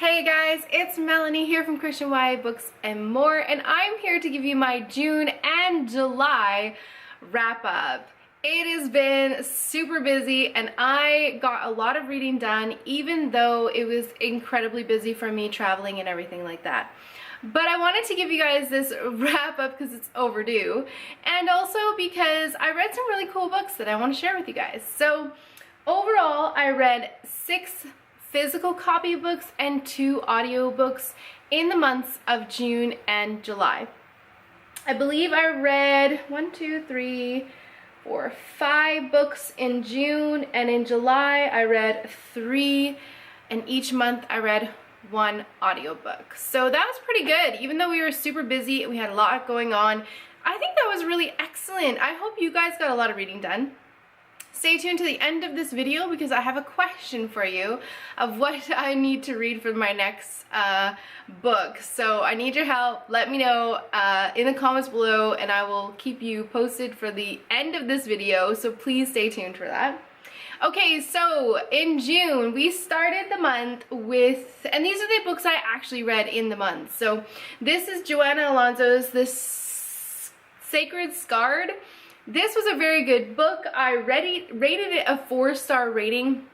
Hey guys, it's Melanie here from Christian YA Books and More, and I'm here to give you my June and July wrap up. It has been super busy and I got a lot of reading done, even though it was incredibly busy for me traveling and everything like that. But I wanted to give you guys this wrap up because it's overdue, and also because I read some really cool books that I want to share with you guys. So overall, I read 6 physical copybooks and 2 audiobooks in the months of June and July. I believe I read 5 books in June, and in July I read 3, and each month I read 1 audiobook. So that was pretty good. Even though we were super busy and we had a lot going on, I think that was really excellent. I hope you guys got a lot of reading done. Stay tuned to the end of this video because I have a question for you of what I need to read for my next book. So I need your help. Let me know in the comments below and I will keep you posted for the end of this video. So please stay tuned for that. Okay, so in June we started the month with, and these are the books I actually read in the month. So this is Joanna Alonso's This Sacred Scarred. This was a very good book. I rated it a 4-star rating.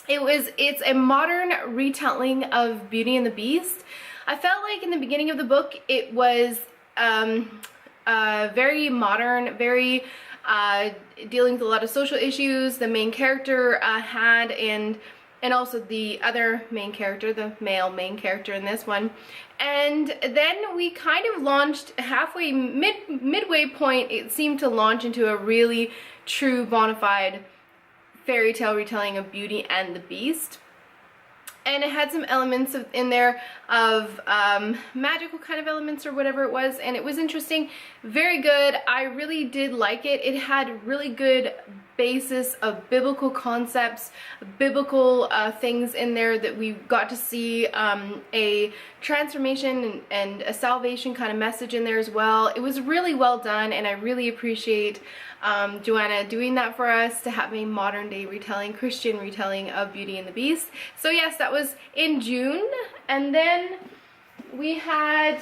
It's a modern retelling of Beauty and the Beast. I felt like in the beginning of the book it was very modern, very dealing with a lot of social issues the main character had, and also the other main character, the male main character in this one. And then we kind of launched halfway, midway point, it seemed to launch into a really true bona fide fairy tale retelling of Beauty and the Beast. And it had some elements in there of magical kind of elements or whatever it was, and it was interesting, very good. I really did like it. It had really good basis of biblical concepts, biblical things in there that we got to see, a transformation and a salvation kind of message in there as well. It was really well done, and I really appreciate Joanna doing that for us, to have a modern day retelling, Christian retelling of Beauty and the Beast. So yes, that was in June. And then we had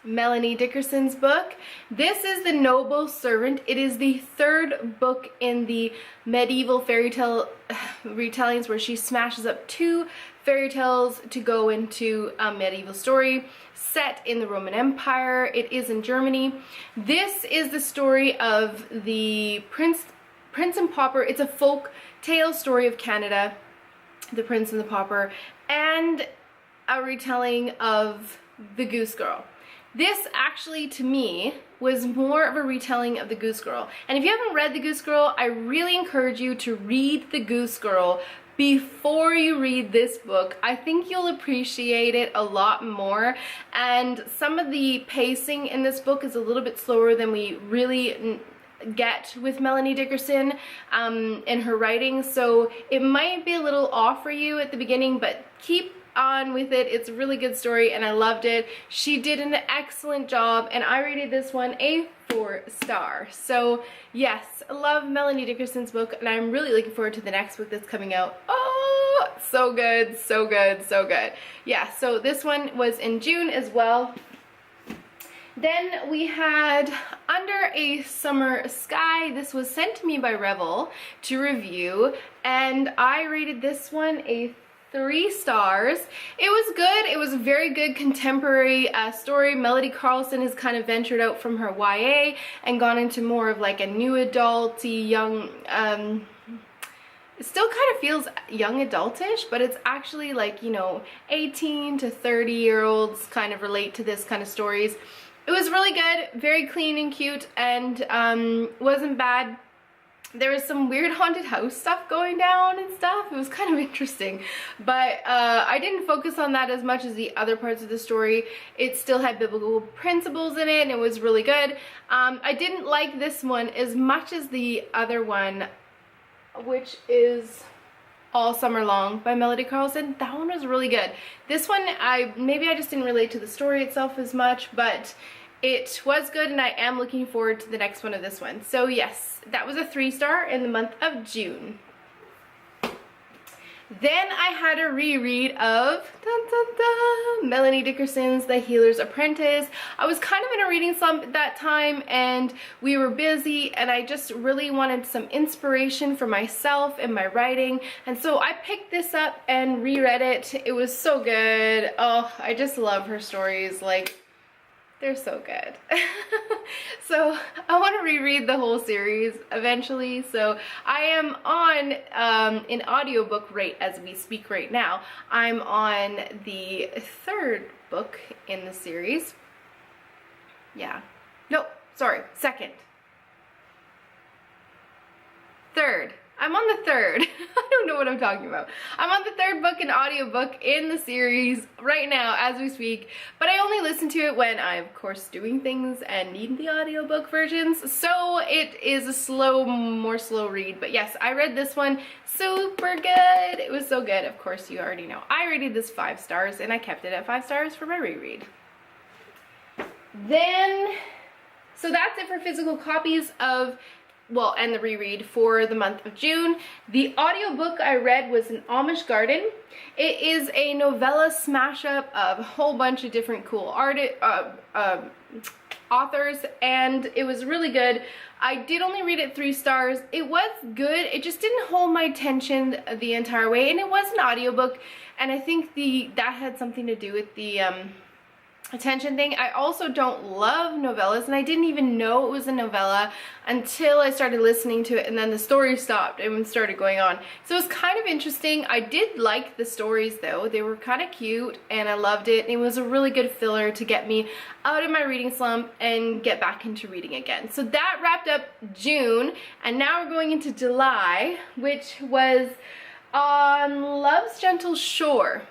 Melanie Dickerson's book. This is The Noble Servant. It is the 3rd book in the medieval fairy tale retellings, where she smashes up 2 fairy tales to go into a medieval story set in the Roman Empire. It is in Germany. This is the story of the Prince and Pauper. It's a folk tale story of Canada, the Prince and the Pauper, and a retelling of the Goose Girl. This actually, to me, was more of a retelling of the Goose Girl. And if you haven't read the Goose Girl, I really encourage you to read the Goose Girl before you read this book. I think you'll appreciate it a lot more, and some of the pacing in this book is a little bit slower than we really get with Melanie Dickerson in her writing, so it might be a little off for you at the beginning, but keep on with it. It's a really good story and I loved it. She did an excellent job, and I rated this one a 4-star. So yes, I love Melanie Dickerson's book, and I'm really looking forward to the next book that's coming out. Oh, so good, so good, so good. Yeah, so this one was in June as well. Then we had Under a Summer Sky. This was sent to me by Revel to review, and I rated this one a 3 stars. It was good. It was a very good contemporary story. Melody Carlson has kind of ventured out from her YA and gone into more of like a new adulty, young, it still kind of feels young adultish, but it's actually like, you know, 18 to 30-year-olds kind of relate to this kind of stories. It was really good, very clean and cute, and wasn't bad. There was some weird haunted house stuff going down and stuff. It was kind of interesting, but I didn't focus on that as much as the other parts of the story. It still had biblical principles in it, and it was really good. I didn't like this one as much as the other one, which is All Summer Long by Melody Carlson. That one was really good. This one, maybe I just didn't relate to the story itself as much, but it was good, and I am looking forward to the next one of this one. So yes, that was a 3-star in the month of June. Then I had a reread of Melanie Dickerson's The Healer's Apprentice. I was kind of in a reading slump at that time and we were busy and I just really wanted some inspiration for myself in my writing, and so I picked this up and reread it. It was so good. Oh, I just love her stories. Like, they're so good. So I want to reread the whole series eventually. So I am on an audiobook right as we speak right now. I'm on the 3rd book in the series. Yeah. No, sorry, 2nd. 3rd. I'm on the 3rd. I don't know what I'm talking about. I'm on the 3rd book and audiobook in the series right now as we speak, but I only listen to it when I'm, of course, doing things and need the audiobook versions, so it is a more slow read. But yes, I read this one. Super good. It was so good. Of course, you already know. I rated this 5 stars and I kept it at 5 stars for my reread. Then, so that's it for physical copies of, well, and the reread for the month of June. The audiobook I read was an Amish Garden. It is a novella smash up of a whole bunch of different cool authors, and it was really good. I did only read it 3 stars. It was good. It just didn't hold my attention the entire way, and it was an audiobook, and I think that had something to do with the attention thing. I also don't love novellas, and I didn't even know it was a novella until I started listening to it, and then the story stopped and started going on. So it was kind of interesting. I did like the stories though. They were kind of cute and I loved it. It was a really good filler to get me out of my reading slump and get back into reading again. So that wrapped up June, and now we're going into July, which was On Love's Gentle Shore.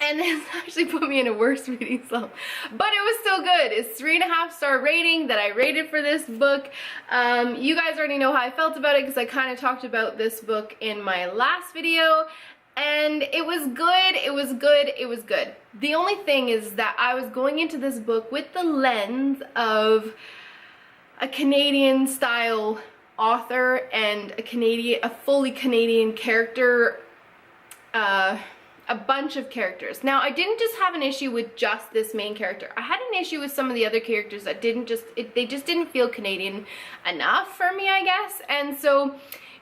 And this actually put me in a worse reading slump, but it was still good. It's 3.5-star rating that I rated for this book. You guys already know how I felt about it because I kind of talked about this book in my last video, and it was good, it was good, it was good. The only thing is that I was going into this book with the lens of a Canadian style author and a fully Canadian character, a bunch of characters. Now, I didn't just have an issue with just this main character. I had an issue with some of the other characters that they just didn't feel Canadian enough for me, I guess. And so,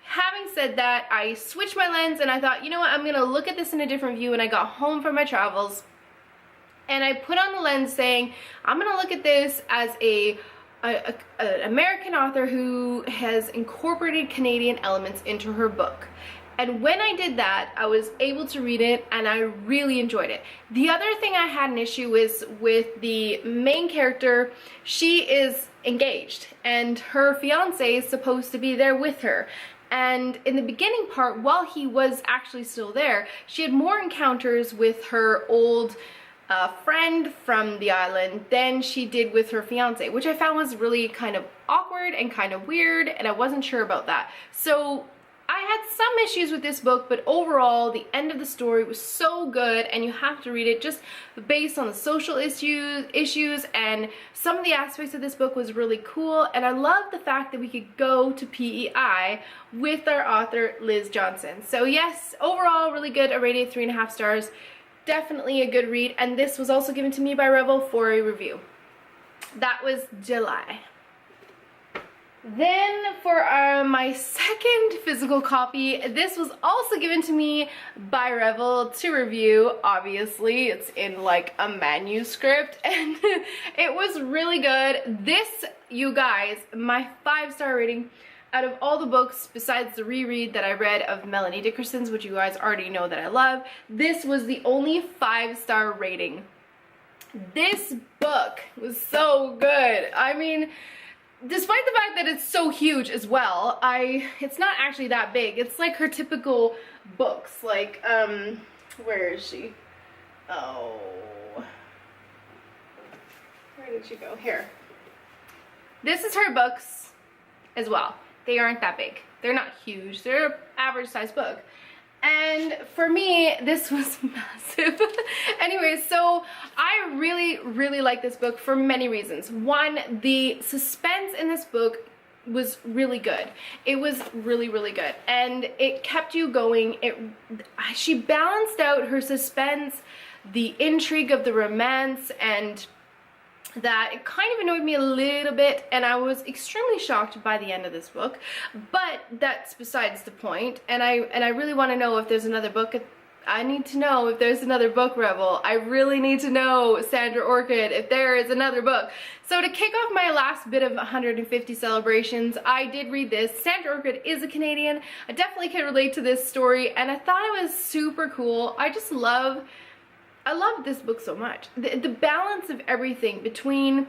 having said that, I switched my lens and I thought, you know what, I'm gonna look at this in a different view. And I got home from my travels and I put on the lens saying, I'm gonna look at this as an American author who has incorporated Canadian elements into her book. And when I did that, I was able to read it and I really enjoyed it. The other thing I had an issue with the main character. She is engaged and her fiance is supposed to be there with her. And in the beginning part, while he was actually still there, she had more encounters with her old friend from the island than she did with her fiance, which I found was really kind of awkward and kind of weird, and I wasn't sure about that. So I had some issues with this book, but overall the end of the story was so good, and you have to read it just based on the social issues, and some of the aspects of this book was really cool. And I love the fact that we could go to PEI with our author Liz Johnson. So yes, overall really good. I rated 3.5 stars. Definitely a good read, and this was also given to me by Revel for a review. That was July. Then for my second physical copy, this was also given to me by Revel to review. Obviously, it's in like a manuscript, and it was really good. This, you guys, my 5-star rating out of all the books besides the reread that I read of Melanie Dickerson's, which you guys already know that I love, this was the only 5-star rating. This book was so good. I mean, despite the fact that it's so huge as well, it's not actually that big. It's like her typical books. Like, where is she? Oh. Where did she go? Here. This is her books as well. They aren't that big. They're not huge. They're an average size book. And for me, this was massive. Anyway, so I really, really like this book for many reasons. One, the suspense in this book was really good. It was really, really good, and it kept you going. She balanced out her suspense, the intrigue of the romance, and that it kind of annoyed me a little bit, and I was extremely shocked by the end of this book, but that's besides the point. And I really want to know if there's another book. I need to know if there's another book, Rebel. I really need to know, Sandra Orchid, if there is another book. So to kick off my last bit of 150 celebrations, I did read this. Sandra Orchid is a Canadian. I definitely can relate to this story, and I thought it was super cool. I love this book so much. The balance of everything between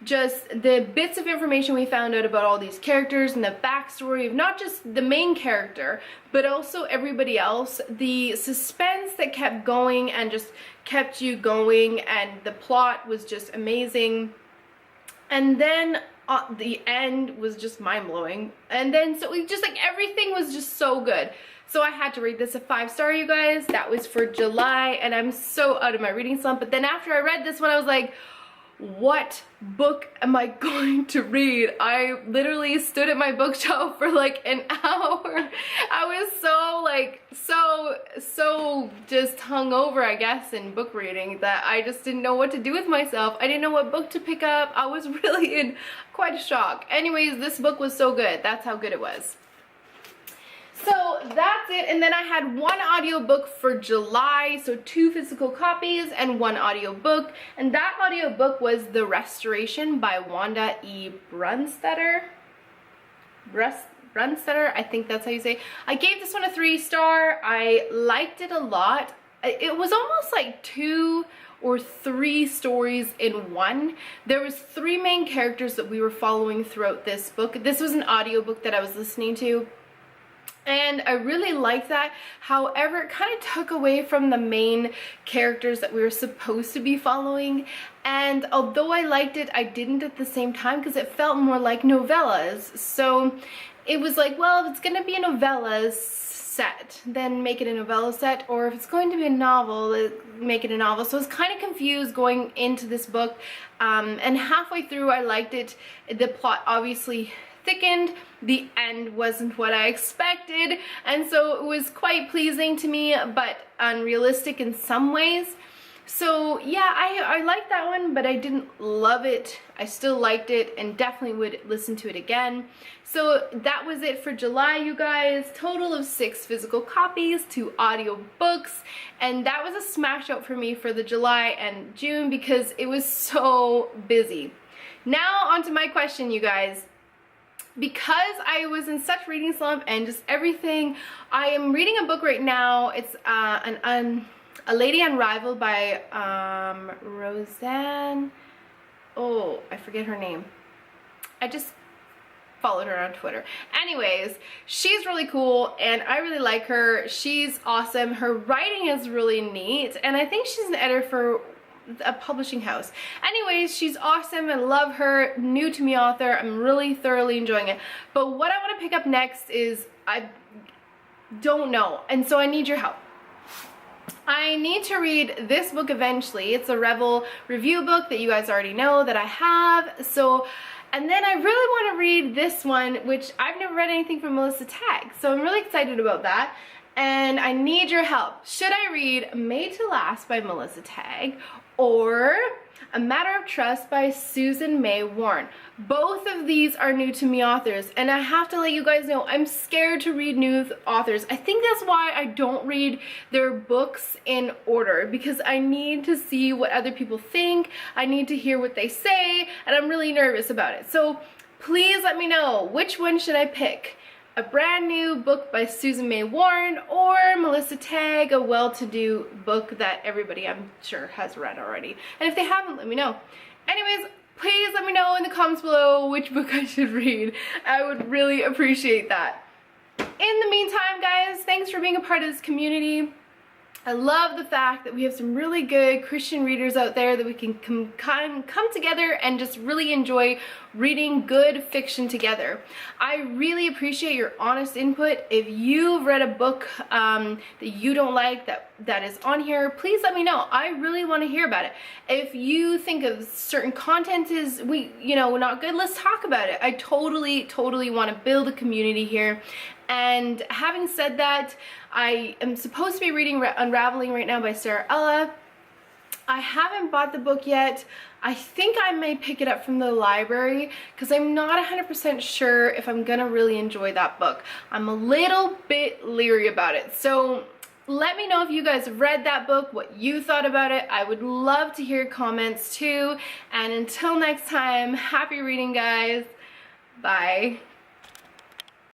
just the bits of information we found out about all these characters and the backstory of not just the main character, but also everybody else. The suspense that kept going and just kept you going, and the plot was just amazing. And then the end was just mind-blowing. And then so it just like everything was just so good. So I had to rate this a 5-star, you guys. That was for July, and I'm so out of my reading slump. But then after I read this one, I was like, what book am I going to read? I literally stood at my bookshelf for like an hour. I was so like, so just hungover, I guess, in book reading, that I just didn't know what to do with myself. I didn't know what book to pick up. I was really in quite a shock. Anyways, this book was so good. That's how good it was. So that's it, and then I had one audiobook for July, so 2 physical copies and 1 audiobook, and that audiobook was The Restoration by Wanda E. Brunstetter, I think that's how you say it. I gave this one a 3-star. I liked it a lot. It was almost like 2 or 3 stories in one. There was 3 main characters that we were following throughout this book. This was an audiobook that I was listening to, and I really liked that. However, it kind of took away from the main characters that we were supposed to be following. And although I liked it, I didn't at the same time, because it felt more like novellas. So it was like, well, if it's going to be a novella set, then make it a novella set. Or if it's going to be a novel, make it a novel. So I was kind of confused going into this book. And halfway through, I liked it. The plot obviously thickened. The end wasn't what I expected, and so it was quite pleasing to me, but unrealistic in some ways. So yeah, I liked that one, but I didn't love it. I still liked it and definitely would listen to it again. So that was it for July, you guys. Total of 6 physical copies, 2 audiobooks, and that was a smash out for me for the July and June because it was so busy. Now onto my question, you guys. Because I was in such reading slump and just everything, I am reading a book right now. It's A Lady Unrivaled by Roseanne. Oh, I forget her name. I just followed her on Twitter. Anyways, she's really cool and I really like her. She's awesome. Her writing is really neat, and I think she's an editor for a publishing house. Anyways, she's awesome. I love her. New to me author. I'm really thoroughly enjoying it. But what I want to pick up next is, I don't know, and so I need your help. I need to read this book eventually. It's a Rebel review book that you guys already know that I have. So, and then I really want to read this one, which I've never read anything from Melissa Tagg. So I'm really excited about that. And I need your help. Should I read Made to Last by Melissa Tagg or A Matter of Trust by Susan May Warren? Both of these are new to me authors, and I have to let you guys know I'm scared to read new authors. I think that's why I don't read their books in order, because I need to see what other people think. I need to hear what they say, and I'm really nervous about it. So please let me know, which one should I pick? A brand new book by Susan May Warren or Melissa Tagg, a well-to-do book that everybody I'm sure has read already. And if they haven't, let me know. Anyways, please let me know in the comments below which book I should read. I would really appreciate that. In the meantime, guys, thanks for being a part of this community. I love the fact that we have some really good Christian readers out there that we can come together and just really enjoy reading good fiction together. I really appreciate your honest input. If you've read a book that you don't like that is on here, please let me know. I really want to hear about it. If you think of certain content is not good, let's talk about it. I totally want to build a community here. And having said that, I am supposed to be reading Unraveling right now by Sarah Ella. I haven't bought the book yet. I think I may pick it up from the library because I'm not 100% sure if I'm gonna really enjoy that book. I'm a little bit leery about it. So let me know if you guys have read that book, what you thought about it. I would love to hear comments too. And until next time, happy reading, guys. Bye.